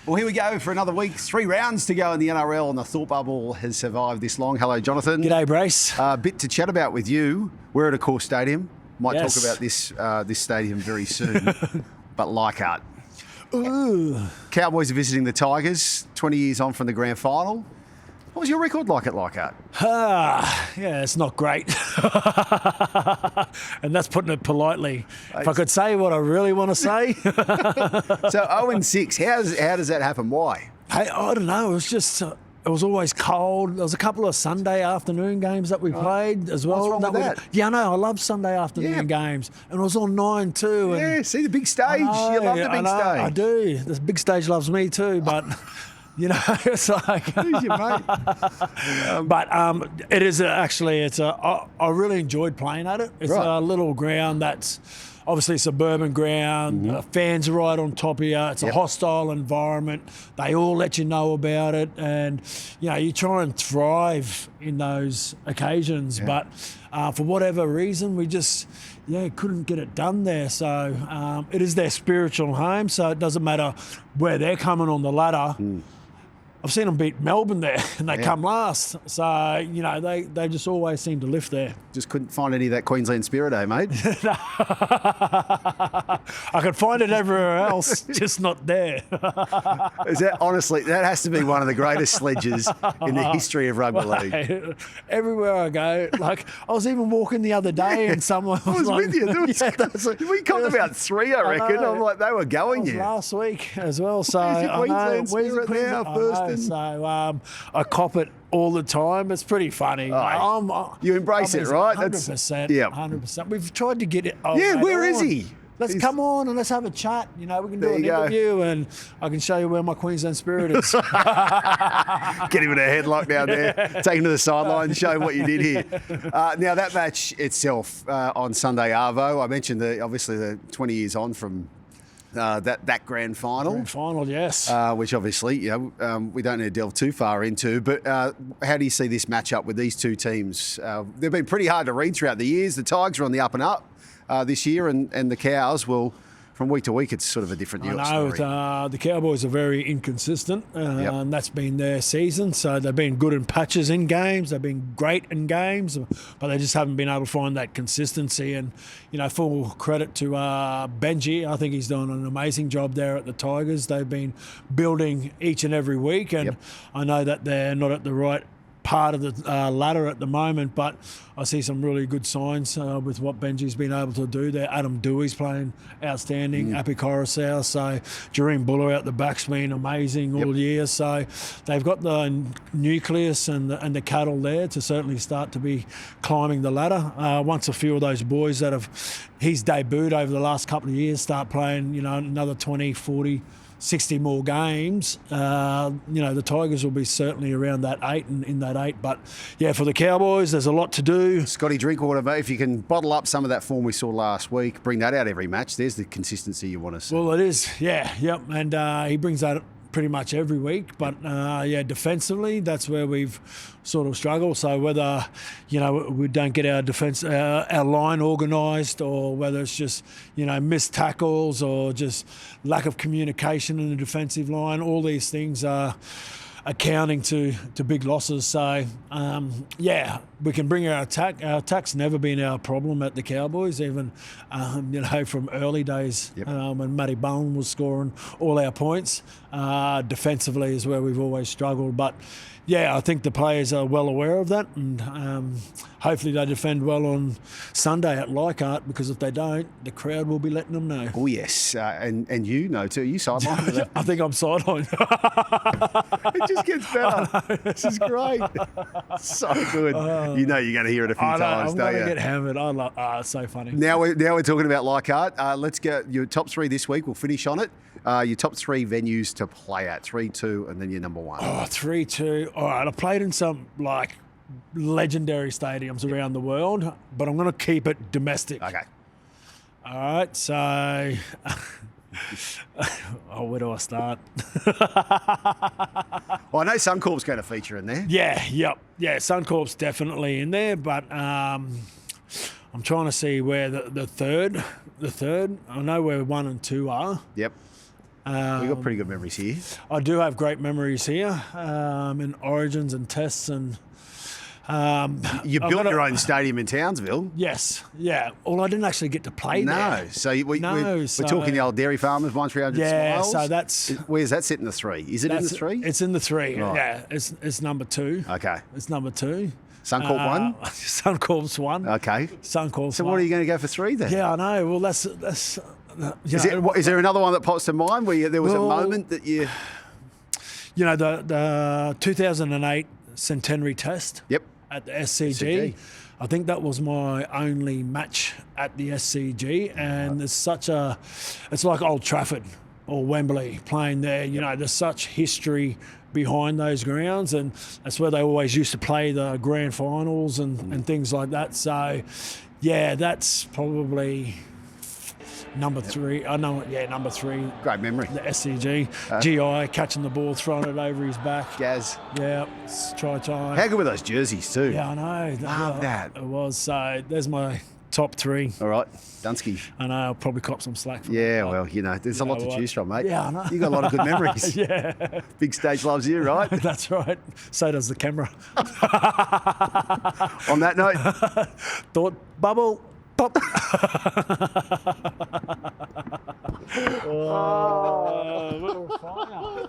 Well, here we go for another week. 3 rounds to go in the NRL, and the thought bubble has survived this long. Hello, Johnathan. G'day, Brace. A bit to chat about with you. We're at a core stadium. Might Yes. talk about this stadium very soon. But Leichhardt. Ooh. Cowboys are visiting the Tigers, 20 years on from the grand final. What was your record like at Leichhardt? Yeah, it's not great. And that's putting it politely. If I could say what I really want to say. So 0-6. How does that happen? Why? Hey, I don't know. It was just... it was always cold. There was a couple of Sunday afternoon games that we played as well. What's wrong with that? Yeah, I know. I love Sunday afternoon games. And it was on 9 too. And Yeah, see the big stage. You love the big stage. I do. The big stage loves me too, but... You know, it's like... Who's your mate? But it is actually, I really enjoyed playing at it. It's Right. a little ground that's obviously a suburban ground. Fans are right on top of you. It's a hostile environment. They all let you know about it. And, you know, you try and thrive in those occasions. But for whatever reason, we just... couldn't get it done there. So it is their spiritual home, so it doesn't matter where they're coming on the ladder. I've seen them beat Melbourne there, and they come last. So, you know, they just always seem to lift there. Just couldn't find any of that Queensland Spirit, mate? I could find it everywhere else, just not there. Is that honestly, that has to be one of the greatest sledges in the history of rugby league. Everywhere I go, like I was even walking the other day, and someone I was like, with you. We caught about 3, I reckon. know. I'm like, they were going That was you. last week as well. So Where's your Queensland where's the Spirit now, first and- So I cop it all the time. It's pretty funny. You embrace it, right? 100%. yeah. 100%. We've tried to get it. Where is he? Let's come on and let's have a chat. You know, we can do an interview, and I can show you where my Queensland Spirit is. Get him in a headlock down there, take him to the sideline, show him what you did here. Now, that match itself on Sunday, Arvo, I mentioned obviously the 20 years on from that grand final. Grand final, yes. Which obviously, we don't need to delve too far into. But how do you see this matchup with these two teams? They've been pretty hard to read throughout the years. The Tigers are on the up and up this year, and the Cows, well, from week to week, it's sort of a different story. The Cowboys are very inconsistent, and that's been their season. So they've been good in patches in games. They've been great in games, but they just haven't been able to find that consistency. And, you know, full credit to Benji. I think he's doing an amazing job there at the Tigers. They've been building each and every week, and I know that they're not at the right part of the ladder at the moment, but I see some really good signs with what Benji's been able to do there. Adam Dewey's playing outstanding. Api Coruscant, so Jareen Buller out the back's been amazing all year. So they've got the nucleus and the cattle there to certainly start to be climbing the ladder. Once a few of those boys that he's debuted over the last couple of years start playing, you know, another 20, 40, 60 more games, the Tigers will be certainly around that 8 and in that 8. But, yeah, for the Cowboys, there's a lot to do. Scotty Drinkwater, mate, if you can bottle up some of that form we saw last week, bring that out every match, there's the consistency you want to see. Well, it is, and he brings that pretty much every week. But, defensively, that's where we've sort of struggled. So whether, you know, we don't get our defence, our line organised, or whether it's just, you know, missed tackles or just lack of communication in the defensive line, all these things are accounting to big losses. So, we can bring our attack. Our attack's never been our problem at the Cowboys, even, from early days when Matty Bowen was scoring all our points. Defensively is where we've always struggled. But, I think the players are well aware of that, and hopefully they defend well on Sunday at Leichhardt, because if they don't, the crowd will be letting them know. Oh, yes. And you know too. You sideline. I think I'm sideline. It just gets better. This is great. So good. You know you're going to hear it a few times, I'm don't going you? to get hammered. It's so funny. Now we're talking about Leichhardt. Let's get your top 3 this week. We'll finish on it. Your top 3 venues to play at, 3, 2, and then your number 1. 3, 2. All right, I played in some, legendary stadiums around the world, but I'm going to keep it domestic. Okay. All right, so... where do I start? Well, I know Suncorp's going to feature in there. Yeah, Suncorp's definitely in there, but I'm trying to see where the third. I know where 1 and 2 are. Yep. We've got pretty good memories here. I do have great memories here in Origins and Tests and. You built your own stadium in Townsville. Yes, yeah. Well, I didn't actually get to play there. No, so we're talking the old dairy farmers, 1300 Smiles. So that's... Where's that sit in the 3? Is it in the 3? It's in the 3, right. Yeah. It's number 2. Okay. It's number 2. Suncorp 1? Suncorp's 1. Okay. Suncorp's So 1. what are you going to go for 3 then? Yeah, I know. Well, that's Is there another one that pops to mind where there was a moment that you... You know, the 2008 Centenary Test. Yep. At the SCG. I think that was my only match at the SCG, and it's like Old Trafford or Wembley playing there. You know, there's such history behind those grounds, and that's where they always used to play the grand finals and things like that. So, yeah, that's probably number 3. I know, number 3. Great memory. The SCG. GI catching the ball, throwing it over his back. Gaz. Yeah, try time. How good were those jerseys too? Yeah, I know. Love that. It was. So there's my top 3. All right, Dunsky. I know, I'll probably cop some slack for Yeah, that. well, you know, there's a lot to choose from, mate. Yeah, I know. You got a lot of good memories. Yeah. Big stage loves you, right? That's right. So does the camera. On that note. Thought bubble. Pop. Oh, little fire.